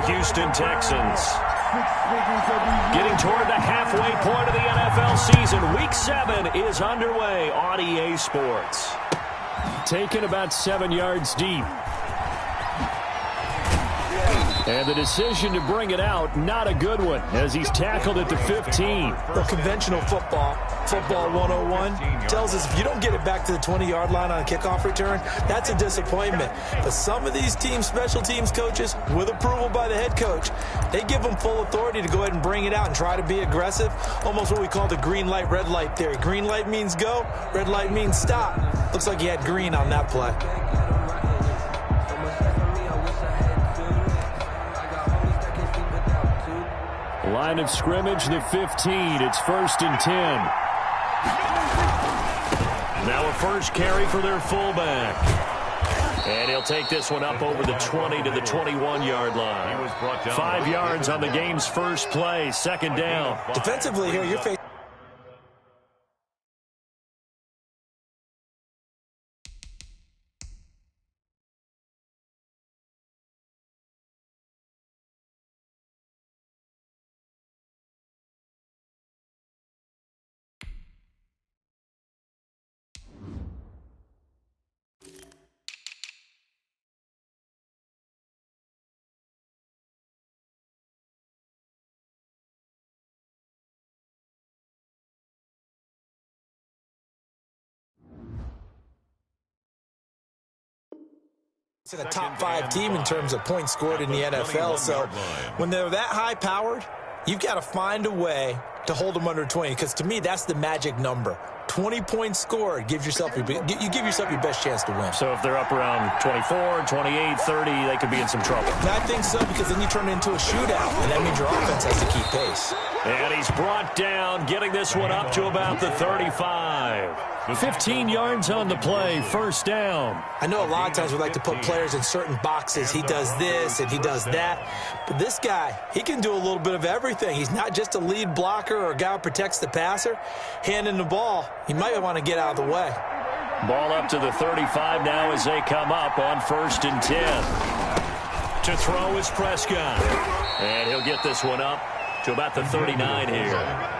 Houston Texans. Getting toward the halfway point of the NFL season. Week 7 is underway on EA Sports. Taken about 7 yards deep. And the decision to bring it out, not a good one, as he's tackled at the 15. Well, conventional football 101, tells us if you don't get it back to the 20-yard line on a kickoff return, that's a disappointment. But some of these team special teams coaches, with approval by the head coach, they give them full authority to go ahead and bring it out and try to be aggressive, almost what we call the green light, red light theory. Green light means go, red light means stop. Looks like he had green on that play. Line of scrimmage, the 15. It's 1st and 10. Now a first carry for their fullback. And he'll take this one up over the 20 to the 21-yard line. 5 yards on the game's first play, 2nd down. Defensively here, you're facing... to the top 5 team in terms of points scored in the NFL. So when they're that high-powered, you've got to find a way to hold them under 20, because to me, that's the magic number. 20 points scored gives yourself you give yourself your best chance to win. So if they're up around 24, 28, 30, they could be in some trouble. And I think so, because then you turn it into a shootout, and that means your offense has to keep pace. And he's brought down, getting this one up to about the 35. 15 yards on the play, 1st down. I know a lot of times we like to put players in certain boxes. He does this and he does that. But this guy, he can do a little bit of everything. He's not just a lead blocker or a guy who protects the passer. Handing the ball, he might want to get out of the way. Ball up to the 35 now as they come up on 1st and 10. To throw is Prescott. And he'll get this one up to about the 39 here.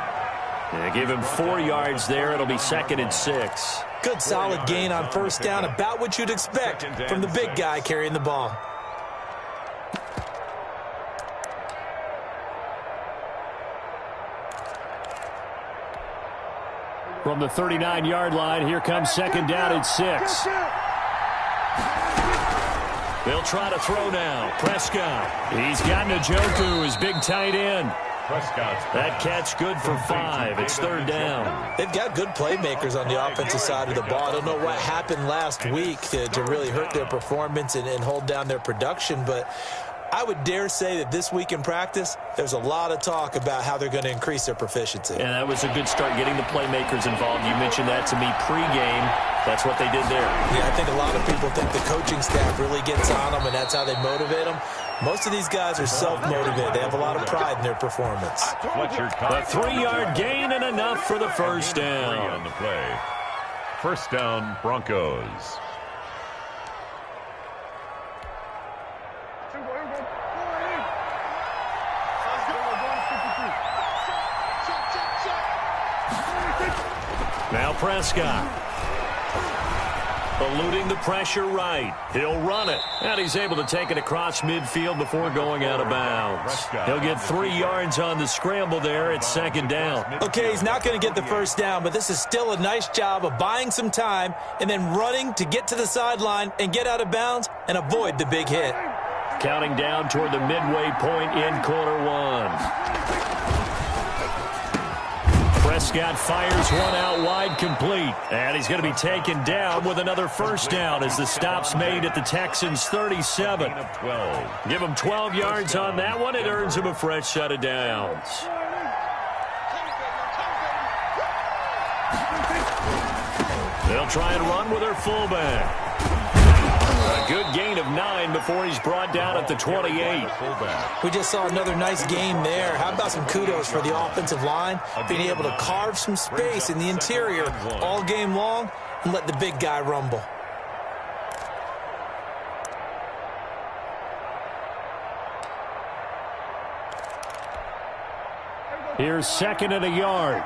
Yeah, give him 4 yards there. It'll be 2nd and 6. Good solid gain on 1st down, about what you'd expect from the big guy carrying the ball. From the 39-yard line, here comes 2nd down and 6. They'll try to throw now. Prescott. He's got Njoku, his big tight end. That catch good for 5. It's 3rd down. They've got good playmakers on the offensive side of the ball. I don't know what happened last week to really hurt their performance and hold down their production, but I would dare say that this week in practice, there's a lot of talk about how they're going to increase their proficiency. And that was a good start, getting the playmakers involved. You mentioned that to me pregame. That's what they did there. Yeah, I think a lot of people think the coaching staff really gets on them, and that's how they motivate them. Most of these guys are self-motivated. They have a lot of pride in their performance. A 3-yard gain and enough for the 1st down. On the play. 1st down, Broncos. Now Prescott. Eluding the pressure right. He'll run it. And he's able to take it across midfield before going out of bounds. He'll get 3 yards on the scramble there. It's 2nd down. Okay, he's not going to get the 1st down, but this is still a nice job of buying some time and then running to get to the sideline and get out of bounds and avoid the big hit. Counting down toward the midway point in quarter 1. Prescott fires one out wide, complete. And he's going to be taken down with another 1st down as the stop's made at the Texans' 37. Give him 12 yards on that one. It earns him a fresh set of downs. They'll try and run with their fullback. A good gain of 9 before he's brought down at the 28. We just saw another nice game there. How about some kudos for the offensive line, being able to carve some space in the interior all game long and let the big guy rumble. Here's 2nd and a yard.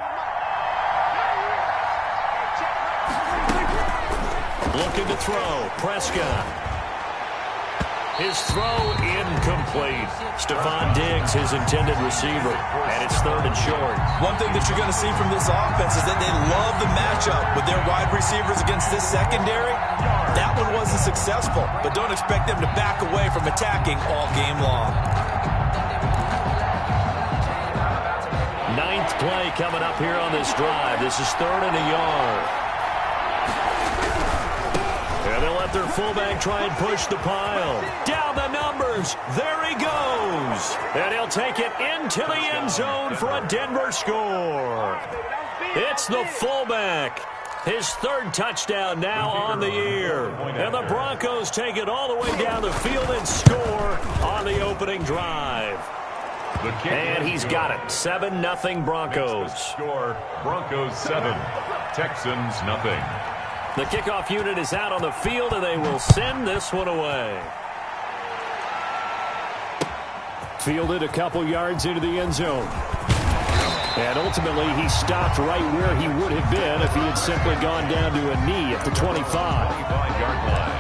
Looking to throw. Prescott. His throw incomplete. Stephon Diggs, his intended receiver. And it's 3rd and short. One thing that you're going to see from this offense is that they love the matchup with their wide receivers against this secondary. That one wasn't successful, but don't expect them to back away from attacking all game long. 9th play coming up here on this drive. This is 3rd and a yard. And they'll let their fullback try and push the pile. Down the numbers. There he goes. And he'll take it into the end zone for a Denver score. It's the fullback. His 3rd touchdown now on the year. And the Broncos take it all the way down the field and score on the opening drive. And he's got it. 7-0 Broncos. Score, Broncos 7, Texans nothing. The kickoff unit is out on the field, and they will send this one away. Fielded a couple yards into the end zone. And ultimately, he stopped right where he would have been if he had simply gone down to a knee at the 25. 25-yard line.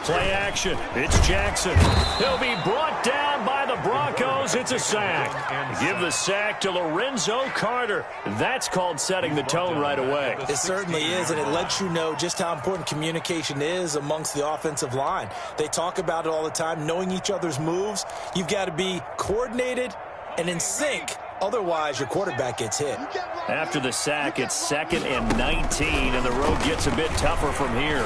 Play action. It's Jackson. He'll be brought down by the Broncos. It's a sack. Give the sack to Lorenzo Carter. That's called setting the tone right away. It certainly is, and it lets you know just how important communication is amongst the offensive line. They talk about it all the time, knowing each other's moves. You've got to be coordinated and in sync. Otherwise, your quarterback gets hit. After the sack, it's 2nd and 19, and the road gets a bit tougher from here.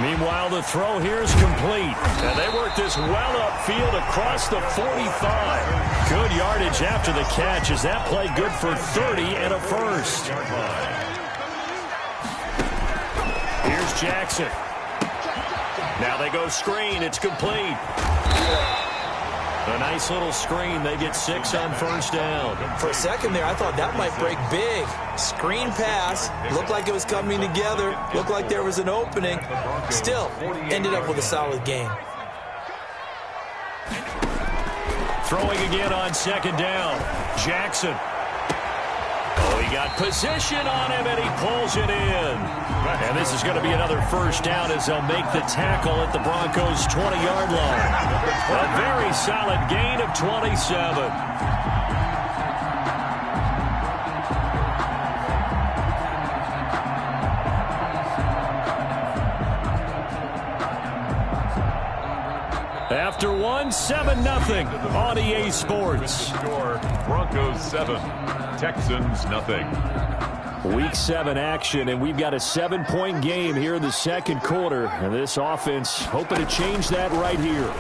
Meanwhile, the throw here is complete. And they work this well upfield across the 45. Good yardage after the catch as that play good for 30 and a first. Here's Jackson. Now they go screen. It's complete. A nice little screen. They get 6 on first down. For a second there, I thought that might break big. Screen pass. Looked like it was coming together. Looked like there was an opening. Still, ended up with a solid game. Throwing again on 2nd down. Jackson. Oh, he got position on him, and he pulls it in. And this is going to be another first down as they'll make the tackle at the Broncos' 20-yard line. A very solid gain of 27. After 7-0 on EA Sports. Score, Broncos 7, Texans nothing. Week 7 action, and we've got a 7-point game here in the second quarter. And this offense hoping to change that right here.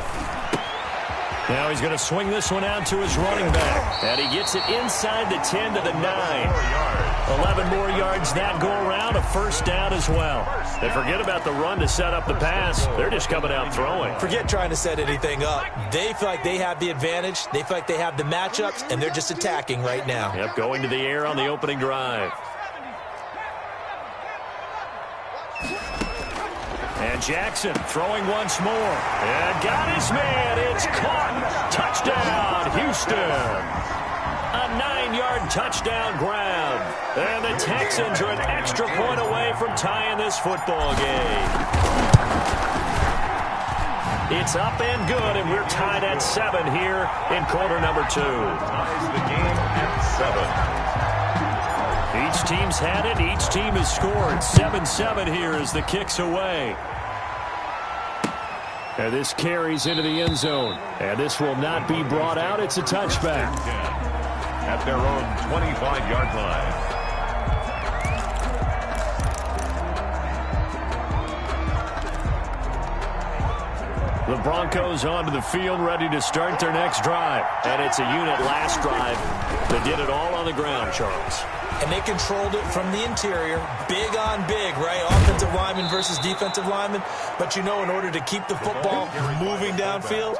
Now he's going to swing this one out to his running back. And he gets it inside the 10 to the 9. 11 more yards that go around, a first down as well. They forget about the run to set up the pass. They're just coming out throwing. Forget trying to set anything up. They feel like they have the advantage. They feel like they have the matchups, and they're just attacking right now. Yep, going to the air on the opening drive. And Jackson throwing once more. And got his man. It's caught. Touchdown, Houston. A 9-yard touchdown grab. And the Texans are an extra point away from tying this football game. It's up and good, and we're tied at 7 here in quarter number 2. Ties the game at 7. Each team's had it. Each team has scored. 7-7 here as the kick's away. And this carries into the end zone. And this will not be brought out. It's a touchback. At their own 25-yard line. The Broncos onto the field, ready to start their next drive. And it's a unit last drive that did it all on the ground, Charles. And they controlled it from the interior, big on big, right? Offensive lineman versus defensive lineman. But you know, in order to keep the football moving downfield,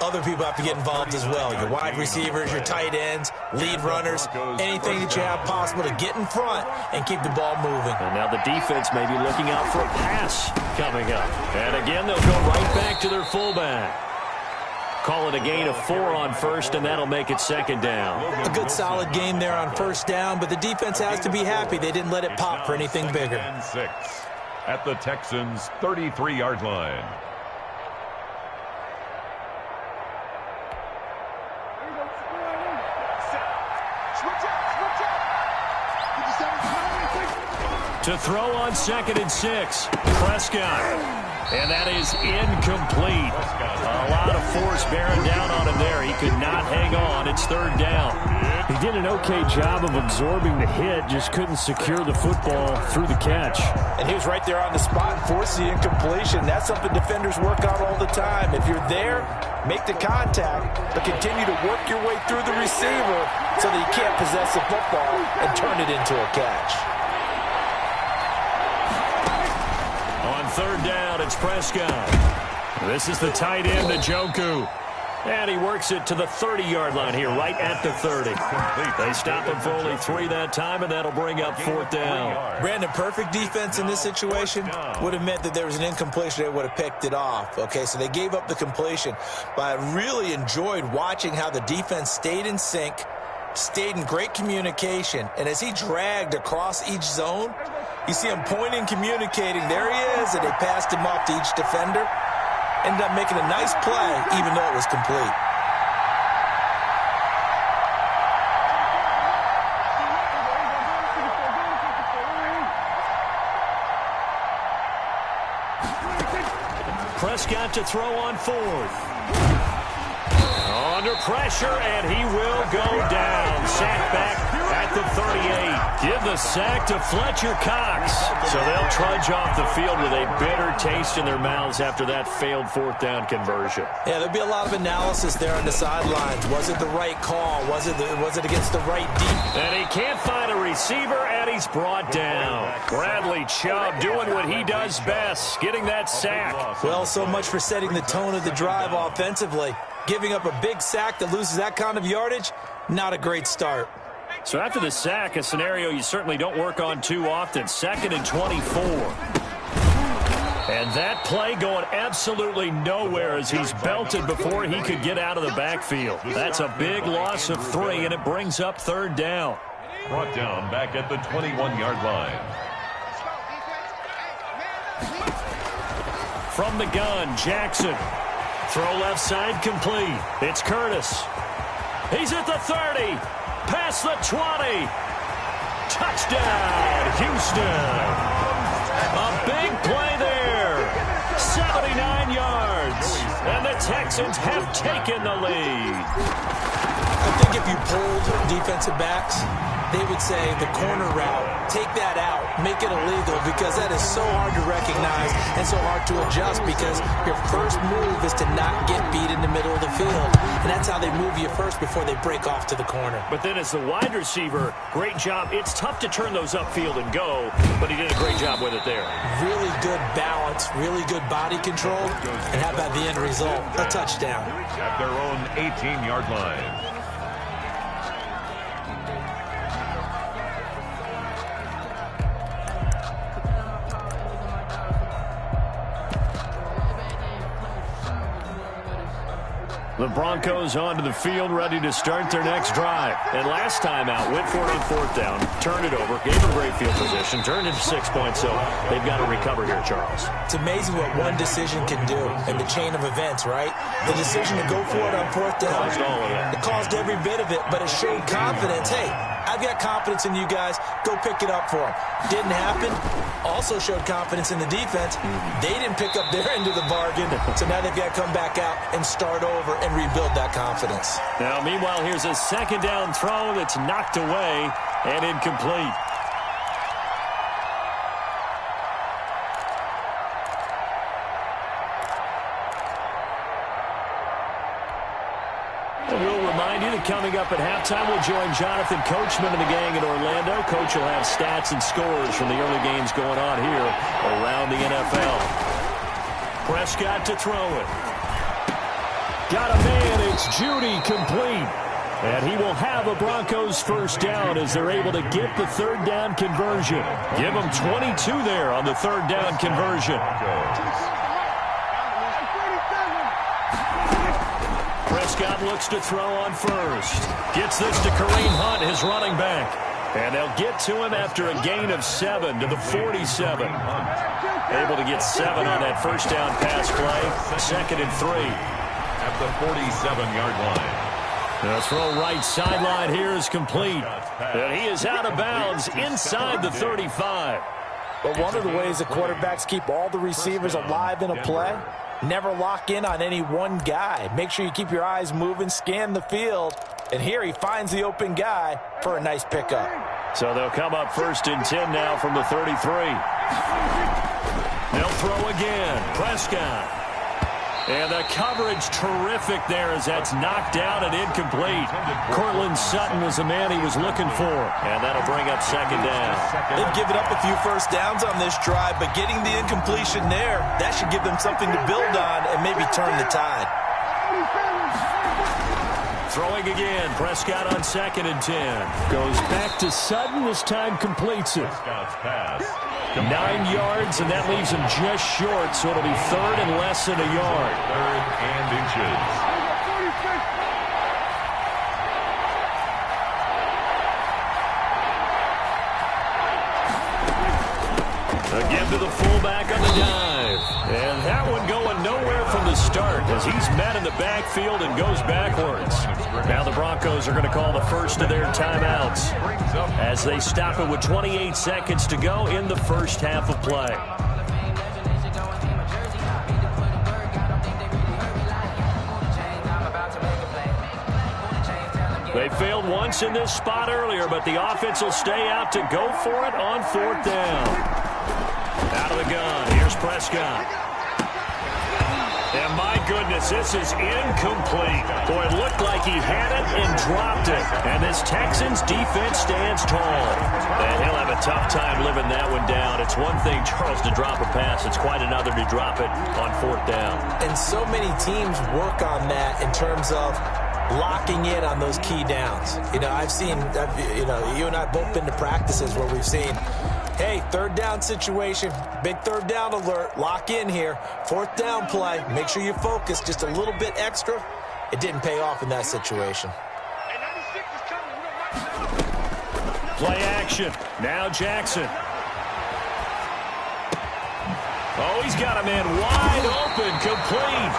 other people have to get involved as well. Your wide receivers, your tight ends, lead runners, anything that you have possible to get in front and keep the ball moving. And now the defense may be looking out for a pass coming up. And again, they'll go right back to their fullback. Call it a gain of 4 on first, and that'll make it second down. A good solid game there on first down, but the defense has to be happy they didn't let it pop for anything bigger. And 6 at the Texans' 33-yard line. To throw on 2nd and 6, Prescott. And that is incomplete. A lot of force bearing down on him there. He could not hang on. It's 3rd down. He did an okay job of absorbing the hit, just couldn't secure the football through the catch. And he was right there on the spot and forced the incompletion. That's something defenders work on all the time. If you're there, make the contact, but continue to work your way through the receiver so that you can't possess the football and turn it into a catch. On 3rd down, it's Prescott. This is the tight end, Njoku. And he works it to the 30-yard line here, right at the 30. They stop him for only 3 that time, and that'll bring up 4th down. Brandon, perfect defense in this situation would have meant that there was an incompletion. They would have picked it off. Okay, so they gave up the completion. But I really enjoyed watching how the defense stayed in sync, stayed in great communication. And as he dragged across each zone, you see him pointing, communicating. There he is, and they passed him off to each defender. Ended up making a nice play, even though it was complete. Prescott to throw on 4th. Under pressure, and he will go down. Sack back at the 38. Give the sack to Fletcher Cox. So they'll trudge off the field with a bitter taste in their mouths after that failed 4th down conversion. Yeah, there'll be a lot of analysis there on the sidelines. Was it the right call? Was it against the right deep? And he can't find a receiver, and he's brought down. Bradley Chubb doing what he does best, getting that sack. Well, so much for setting the tone of the drive offensively. Giving up a big sack that loses that kind of yardage, not a great start. So after the sack, a scenario you certainly don't work on too often. 2nd and 24. And that play going absolutely nowhere as he's belted before he could get out of the backfield. That's a big loss of 3, and it brings up 3rd down. Brought down back at the 21-yard line. From the gun, Jackson. Throw left side complete. It's Curtis. He's at the 30. Past the 20. Touchdown, Houston. A big play there. 79 yards. And the Texans have taken the lead. I think if you polled defensive backs, they would say the corner route, take that out, make it illegal, because that is so hard to recognize and so hard to adjust, because your first move is to not get beat in the middle of the field. And that's how they move you first before they break off to the corner. But then as the wide receiver, great job. It's tough to turn those upfield and go, but he did a great job with it there. Really good balance, really good body control, and how about the end result? A touchdown. At their own 18-yard line. The Broncos onto the field, ready to start their next drive. And last time out, went for it on 4th down, turned it over, gave them great field position, turned into 6 points, so they've got to recover here, Charles. It's amazing what one decision can do in the chain of events, right? The decision to go for it on 4th down. Caused all of that. It caused every bit of it, but it showed confidence. Hey, I've got confidence in you guys. Go pick it up for them. Didn't happen. Also showed confidence in the defense. They didn't pick up their end of the bargain, so now they've got to come back out and start over and rebuild that confidence. Now, meanwhile, here's a 2nd down throw that's knocked away and incomplete. And we'll remind remind you that coming up at halftime, we'll join Jonathan Coachman and the gang in Orlando. Coach will have stats and scores from the early games going on here around the NFL. Prescott to throw it. Got a man. It's Judy, complete. And he will have a Broncos first down as they're able to get the third down conversion. Give them 22 there on the third down conversion. Prescott looks to throw on first. Gets this to Kareem Hunt, his running back. And they'll get to him after a gain of 7 to the 47. Able to get 7 on that first down pass play. 2nd and 3. At the 47-yard line. The throw right sideline here is complete. And he is out of bounds inside the 35. But one of the ways the quarterbacks keep all the receivers alive in a play, never lock in on any one guy. Make sure you keep your eyes moving, scan the field. And here he finds the open guy for a nice pickup. So they'll come up 1st and 10 now from the 33. They'll throw again. Prescott. And the coverage terrific there as that's knocked down and incomplete. Cortland Sutton was the man he was looking for. And that'll bring up 2nd down. They've given up a few first downs on this drive, but getting the incompletion there, that should give them something to build on and maybe turn the tide. Throwing again. Prescott on 2nd and 10. Goes back to Sutton. This time completes it. Prescott's pass. 9 yards, and that leaves him just short, so it'll be 3rd and less than a yard. 3rd and inches. Again to the fullback on the dive. And that one going nowhere from the start as he's met in the backfield and goes backwards. Now the Broncos are going to call the first of their timeouts as they stop it with 28 seconds to go in the first half of play. They failed once in this spot earlier, but the offense will stay out to go for it on 4th down. Out of the gun, here's Prescott. And my goodness, this is incomplete. Boy, it looked like he had it and dropped it. And this Texans defense stands tall. And he'll have a tough time living that one down. It's one thing, Charles, to drop a pass. It's quite another to drop it on 4th down. And so many teams work on that in terms of locking in on those key downs. You know, I've seen, you and I both been to practices where we've seen, hey, 3rd down situation, big 3rd down alert, lock in here, 4th down play, make sure you focus just a little bit extra. It didn't pay off in that situation. Play action. Now Jackson. Oh, he's got a man wide open, complete.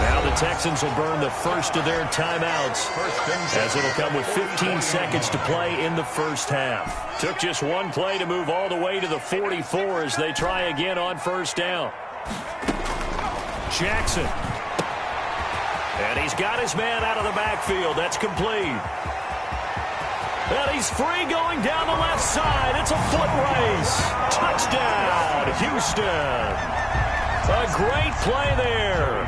Now the Texans will burn the first of their timeouts as it'll come with 15 seconds to play in the first half. Took just one play to move all the way to the 44 as they try again on 1st down. Jackson. And he's got his man out of the backfield. That's complete. And he's free going down the left side. It's a foot race. Touchdown, Houston. A great play there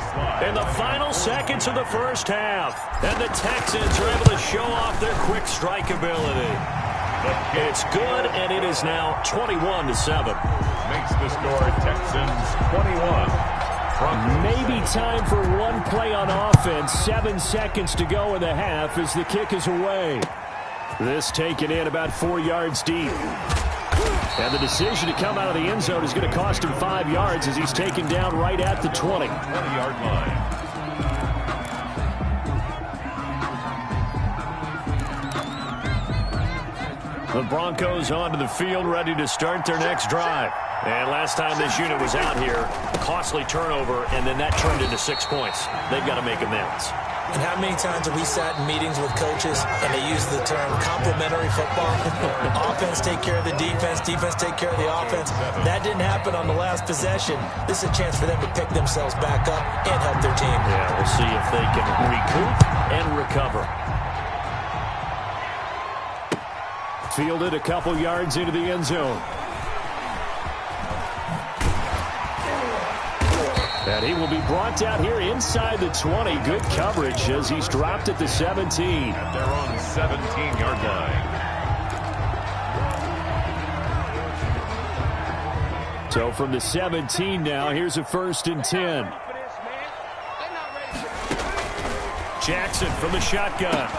in the final seconds of the first half. And the Texans are able to show off their quick strike ability. It's good, and it is now 21-7. Makes the score Texans 21. Maybe time for one play on offense. 7 seconds to go in the half as the kick is away. This taken in about 4 yards deep. And the decision to come out of the end zone is going to cost him 5 yards as he's taken down right at the 20. 20-yard line. The Broncos onto the field, ready to start their next drive. And last time this unit was out here, costly turnover, and then that turned into 6 points. They've got to make amends. And how many times have we sat in meetings with coaches and they use the term complementary football? Offense take care of the defense, defense take care of the offense. That didn't happen on the last possession. This is a chance for them to pick themselves back up and help their team. Yeah, we'll see if they can recoup and recover. Fielded a couple yards into the end zone. And he will be brought down here inside the 20. Good coverage as he's dropped at the 17. At their own 17-yard line. So from the 17 now, here's a 1st and 10. Jackson from the shotgun.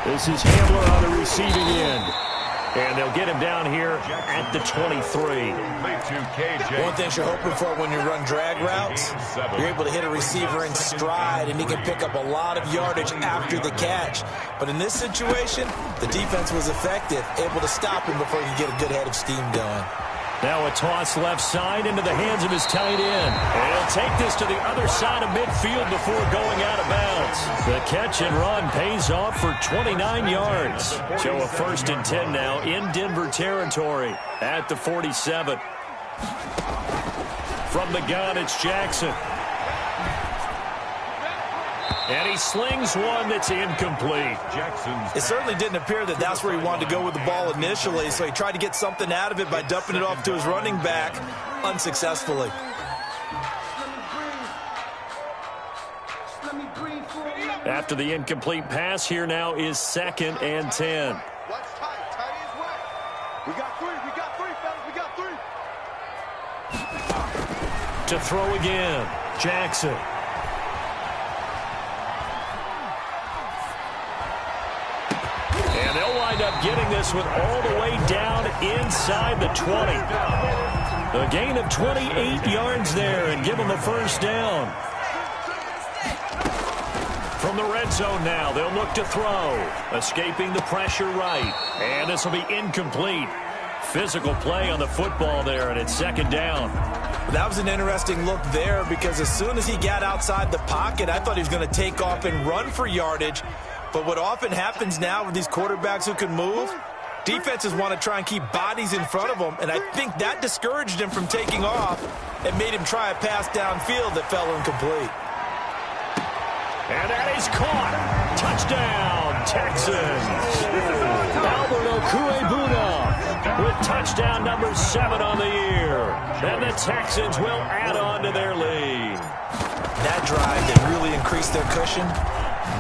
This is Hamler on the receiving end. And they'll get him down here at the 23. One thing you're hoping for when you run drag routes, you're able to hit a receiver in stride, and he can pick up a lot of yardage after the catch. But in this situation, the defense was effective, able to stop him before he could get a good head of steam going. Now a toss left side into the hands of his tight end. And he'll take this to the other side of midfield before going out of bounds. The catch and run pays off for 29 yards. So a 1st and 10 now in Denver territory at the 47. From the gun, it's Jackson. And he slings one that's incomplete. It certainly didn't appear that that's where he wanted to go with the ball initially, so he tried to get something out of it by dumping it off to his running back unsuccessfully. After the incomplete pass, here now is 2nd and 10. We got three, fellas. We got three. To throw again, Jackson. And they'll wind up getting this one all the way down inside the 20. A gain of 28 yards there and give them a 1st down. From the red zone now, they'll look to throw. Escaping the pressure right. And this will be incomplete. Physical play on the football there, and it's 2nd down. That was an interesting look there because as soon as he got outside the pocket, I thought he was going to take off and run for yardage. But what often happens now with these quarterbacks who can move, defenses want to try and keep bodies in front of them, and I think that discouraged him from taking off and made him try a pass downfield that fell incomplete. And that is caught. Touchdown, Texans. Albert Okuebuna with touchdown number 7 on the year. And the Texans will add on to their lead. That drive that really increased their cushion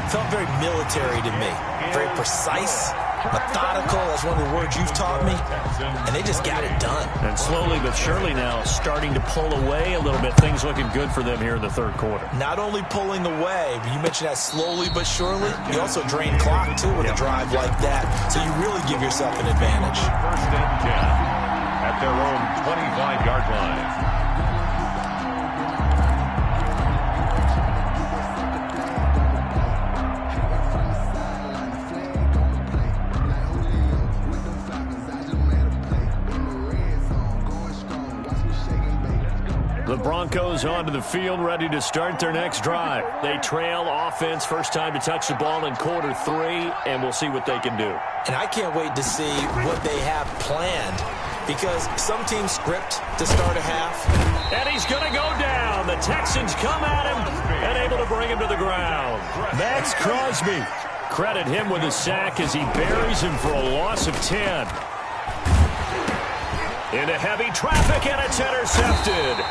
felt very military to me. Very precise, methodical, that's one of the words you've taught me. And they just got it done. And slowly but surely now starting to pull away a little bit. Things looking good for them here in the 3rd quarter. Not only pulling away, but you mentioned that slowly but surely. You also drain clock, too, with a drive like that. So you really give yourself an advantage. 1st and 10 at their own 25-yard line. The Broncos onto the field, ready to start their next drive. They trail offense, first time to touch the ball in quarter 3, and we'll see what they can do. And I can't wait to see what they have planned because some teams script to start a half. And he's going to go down. The Texans come at him and able to bring him to the ground. Max Crosby. Credit him with a sack as he buries him for a loss of 10. Into heavy traffic, and it's intercepted.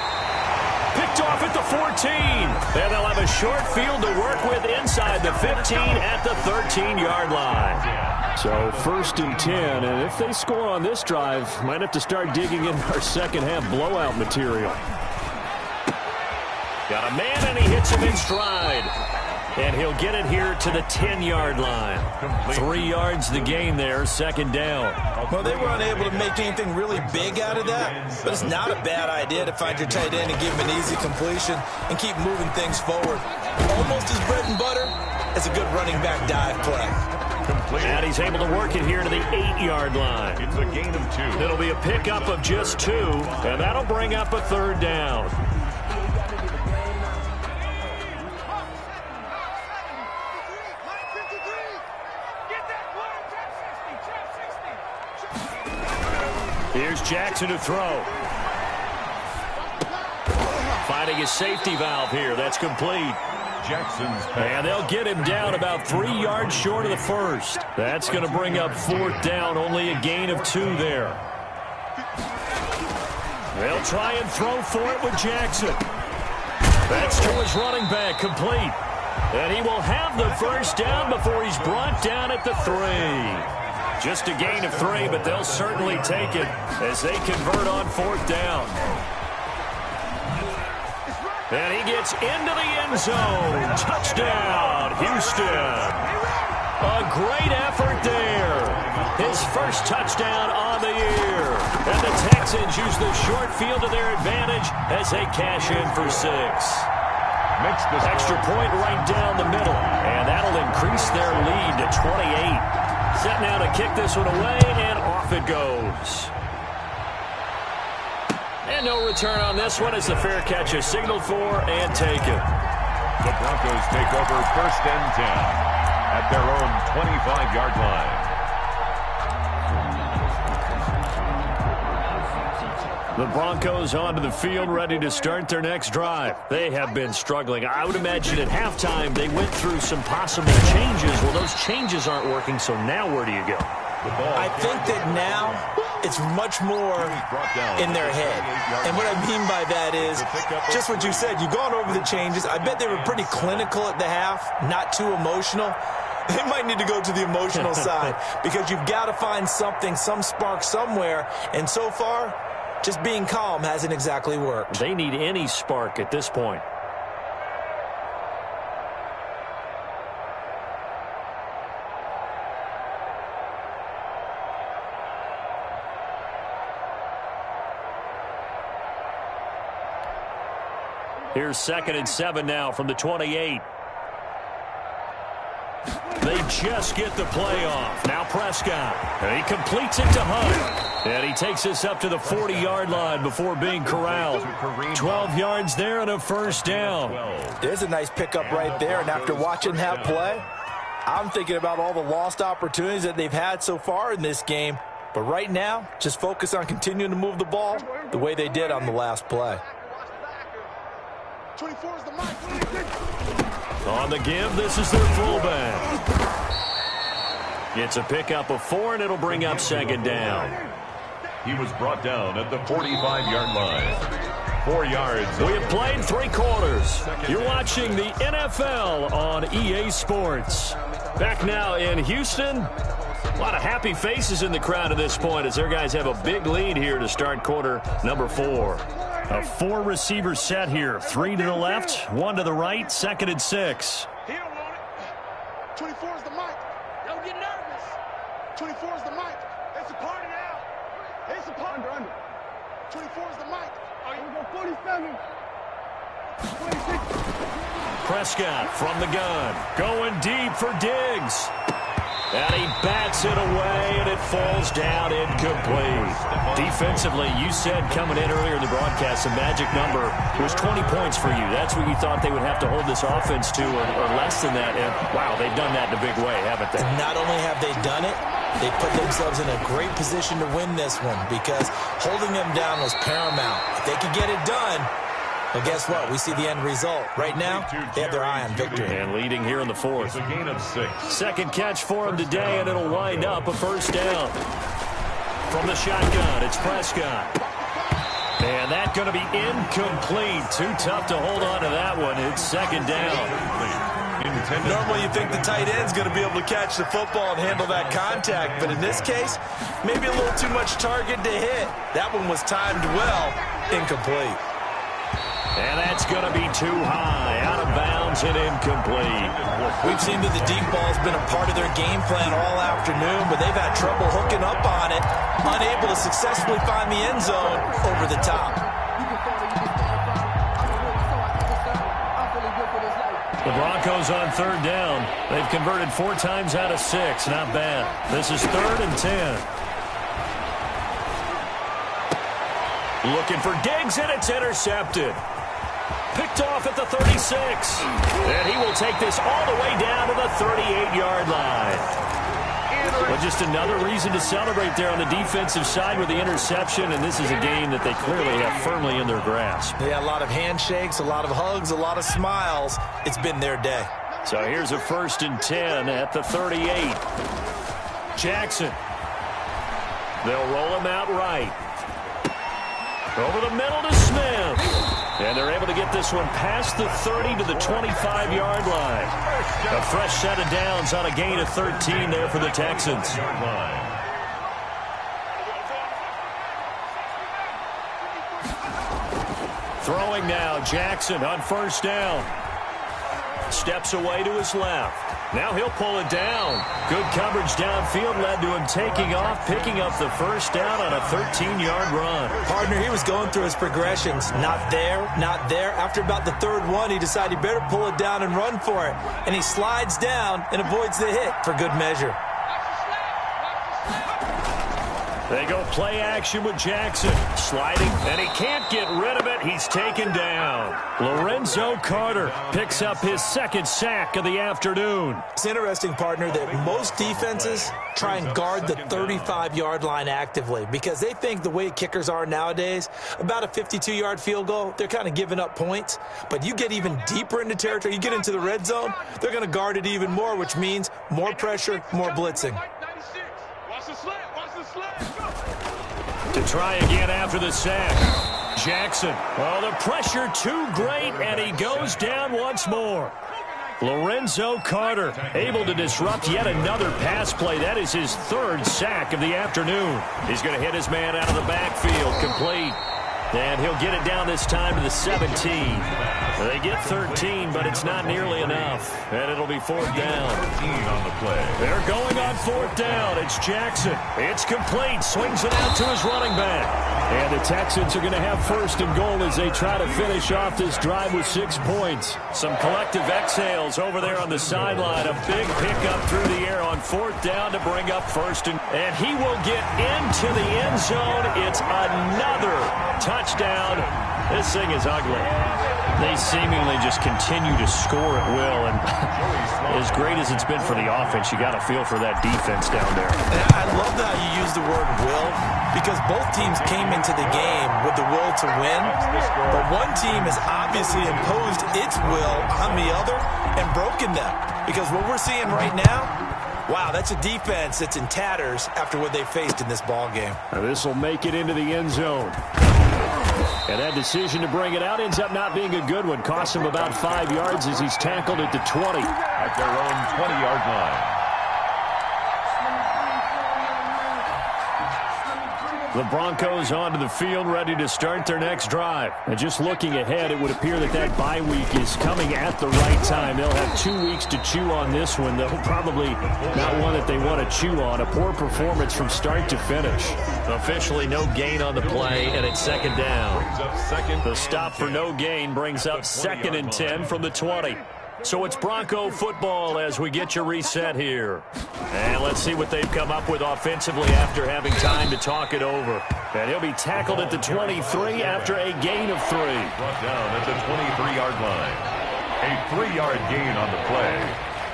Picked off at the 14. And they'll have a short field to work with inside the 15 at the 13-yard line. So 1st and 10, and if they score on this drive, might have to start digging in our second-half blowout material. Got a man, and he hits him in stride. And he'll get it here to the 10-yard line. 3 yards the gain there, 2nd down. Well, they were unable to make anything really big out of that, but it's not a bad idea to find your tight end and give him an easy completion and keep moving things forward. Almost as bread and butter as a good running back dive play. And he's able to work it here to the 8-yard line. It's a gain of 2. It'll be a pickup of just 2, and that'll bring up a 3rd down. Here's Jackson to throw. Finding his safety valve here. That's complete. Jackson's pass. And they'll get him down about 3 yards short of the 1st. That's going to bring up 4th down. Only a gain of 2 there. They'll try and throw for it with Jackson. That's to his running back, complete. And he will have the first down before he's brought down at the 3. Just a gain of 3, but they'll certainly take it as they convert on 4th down. And he gets into the end zone. Touchdown, Houston. A great effort there. His first touchdown on the year. And the Texans use the short field to their advantage as they cash in for 6. Extra point right down the middle. And that'll increase their lead to 28. Set now to kick this one away, and off it goes. And no return on this one as the fair catch is signaled for and taken. The Broncos take over 1st and 10 at their own 25-yard line. The Broncos onto the field, ready to start their next drive. They have been struggling. I would imagine at halftime they went through some possible changes. Well, those changes aren't working, so now where do you go? I think that now it's much more in their head. And what I mean by that is just what you said. You've gone over the changes. I bet they were pretty clinical at the half, not too emotional. They might need to go to the emotional side because you've got to find something, some spark somewhere. And so far, just being calm hasn't exactly worked. They need any spark at this point. Here's 2nd and 7 now from the 28. They just get the play off. Now Prescott. And he completes it to Hunt. And he takes us up to the 40-yard line before being corralled. 12 yards there and a first down. There's a nice pickup right there. And after watching that play, I'm thinking about all the lost opportunities that they've had so far in this game. But right now, just focus on continuing to move the ball the way they did on the last play. 24 is the mic. On the give, this is their fullback. It's a pickup of 4, and it'll bring up 2nd down. He was brought down at the 45-yard line. 4 yards. We have played 3 quarters. You're watching the NFL on EA Sports. Back now in Houston. A lot of happy faces in the crowd at this point as their guys have a big lead here to start quarter number 4. A 4-receiver set here. 3 to the left, 1 to the right, 2nd and 6. He don't want it. 24 is the mic. Don't get nervous. 24 is the mic. It's a party now. It's a party. Under. 24 is the mic. Oh, you go 47. 26. Prescott from the gun. Going deep for Diggs. And he bats it away, and it falls down incomplete. Defensively, you said coming in earlier in the broadcast, the magic number was 20 points for you. That's what you thought they would have to hold this offense to, or less than that. And, wow, they've done that in a big way, haven't they? Not only have they done it, they put themselves in a great position to win this one because holding them down was paramount. If they could get it done, well, guess what? We see the end result. Right now, they have their eye on victory. And leading here in the 4th. A gain of 6. 2nd catch for him today, and it'll wind up a first down. From the shotgun, it's Prescott. And that's going to be incomplete. Too tough to hold on to that one. It's 2nd down. Normally you think the tight end's going to be able to catch the football and handle that contact, but in this case, maybe a little too much target to hit. That one was timed well, incomplete. And that's going to be too high, out of bounds and incomplete. We've seen that the deep ball's been a part of their game plan all afternoon, but they've had trouble hooking up on it, unable to successfully find the end zone over the top. The Broncos on 3rd down. They've converted 4 times out of 6. Not bad. This is 3rd and 10. Looking for Diggs, and it's intercepted. Picked off at the 36. And he will take this all the way down to the 38-yard line. Well, just another reason to celebrate there on the defensive side with the interception, and this is a game that they clearly have firmly in their grasp. Yeah, a lot of handshakes, a lot of hugs, a lot of smiles. It's been their day. So here's a 1st and 10 at the 38. Jackson. They'll roll him out right. Over the middle to Smith. And they're able to get this one past the 30 to the 25-yard line. A fresh set of downs on a gain of 13 there for the Texans. Throwing now, Jackson on first down. Steps away to his left. Now he'll pull it down. Good coverage downfield led to him taking off, picking up the first down on a 13-yard run. Partner, he was going through his progressions. Not there, not there. After about the third one, he decided he better pull it down and run for it. And he slides down and avoids the hit for good measure. They go play action with Jackson. Sliding, and he can't get rid of it. He's taken down. Lorenzo Carter picks up his second sack of the afternoon. It's interesting, partner, that most defenses try and guard the 35-yard line actively because they think the way kickers are nowadays, about a 52-yard field goal, they're kind of giving up points. But you get even deeper into territory, you get into the red zone, they're going to guard it even more, which means more pressure, more blitzing. To try again after the sack. Jackson. Oh, the pressure too great, and he goes down once more. Lorenzo Carter able to disrupt yet another pass play. That is his third sack of the afternoon. He's going to hit his man out of the backfield. Complete. And he'll get it down this time to the 17. They get 13, but it's not nearly enough. And it'll be fourth down. On the play. They're going on fourth down. It's Jackson. It's complete. Swings it out to his running back. And the Texans are going to have first and goal as they try to finish off this drive with 6 points. Some collective exhales over there on the sideline. A big pickup through the air on fourth down to bring up first. And he will get into the end zone. It's another touchdown. This thing is ugly. They seemingly just continue to score at will, and as great as it's been for the offense, you got to feel for that defense down there. And I love how you use the word will, because both teams came into the game with the will to win, but one team has obviously imposed its will on the other and broken them, because what we're seeing right now, wow, that's a defense that's in tatters after what they faced in this ball game. This will make it into the end zone. And that decision to bring it out ends up not being a good one. Costs him about 5 yards as he's tackled at the 20. At their own 20-yard line. The Broncos onto the field, ready to start their next drive. And just looking ahead, it would appear that that bye week is coming at the right time. They'll have 2 weeks to chew on this one. They'll probably not one that they want to chew on. A poor performance from start to finish. Officially no gain on the play, and it's second down. The stop for no gain brings up 2nd and 10 from the 20. So it's Bronco football as we get you reset here. And let's see what they've come up with offensively after having time to talk it over. And he'll be tackled at the 23 after a gain of 3. Brought down at the 23-yard line. A 3-yard gain on the play.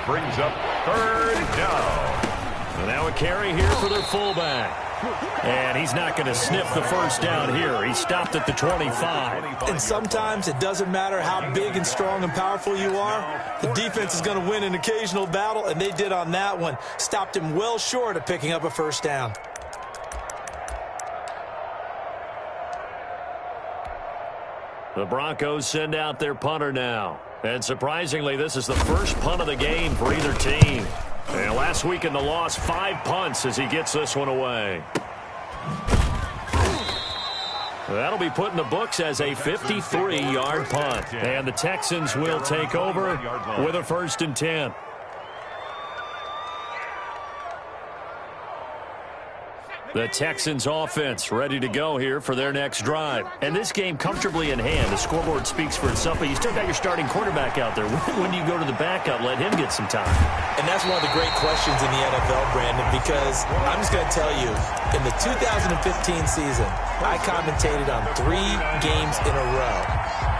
Brings up 3rd down. And now a carry here for their fullback. And he's not going to sniff the first down here. He stopped at the 25. And sometimes it doesn't matter how big and strong and powerful you are. The defense is going to win an occasional battle, and they did on that one. Stopped him well short of picking up a first down. The Broncos send out their punter now. And surprisingly, this is the first punt of the game for either team. And last week in the loss, 5 punts as he gets this one away. That'll be put in the books as a 53-yard punt. And the Texans will take over with a 1st and 10. The Texans offense ready to go here for their next drive. And this game comfortably in hand. The scoreboard speaks for itself, but you still got your starting quarterback out there. When do you go to the backup? Let him get some time. And that's one of the great questions in the NFL, Brandon, because I'm just going to tell you, in the 2015 season, I commentated on 3 games in a row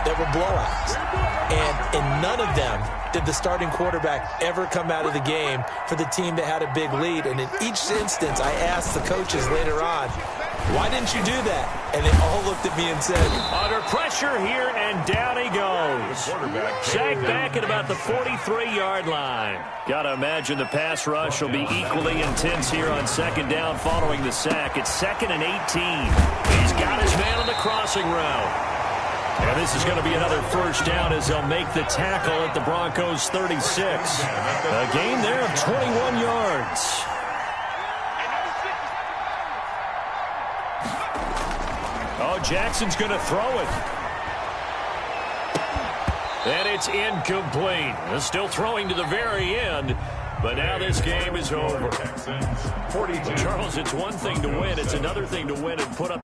that were blowouts. And in none of them did the starting quarterback ever come out of the game for the team that had a big lead. And in each instance, I asked the coaches later on, why didn't you do that? And they all looked at me and said, under pressure here, and down he goes. Sacked back at about the 43-yard line. Got to imagine the pass rush will be equally intense here on 2nd down following the sack. It's 2nd and 18. He's got his man on the crossing route. And this is going to be another first down as they'll make the tackle at the Broncos' 36. A gain there of 21 yards. Oh, Jackson's going to throw it. And it's incomplete. Still throwing to the very end. But now this game is over. Charles, it's one thing to win. It's another thing to win and put up.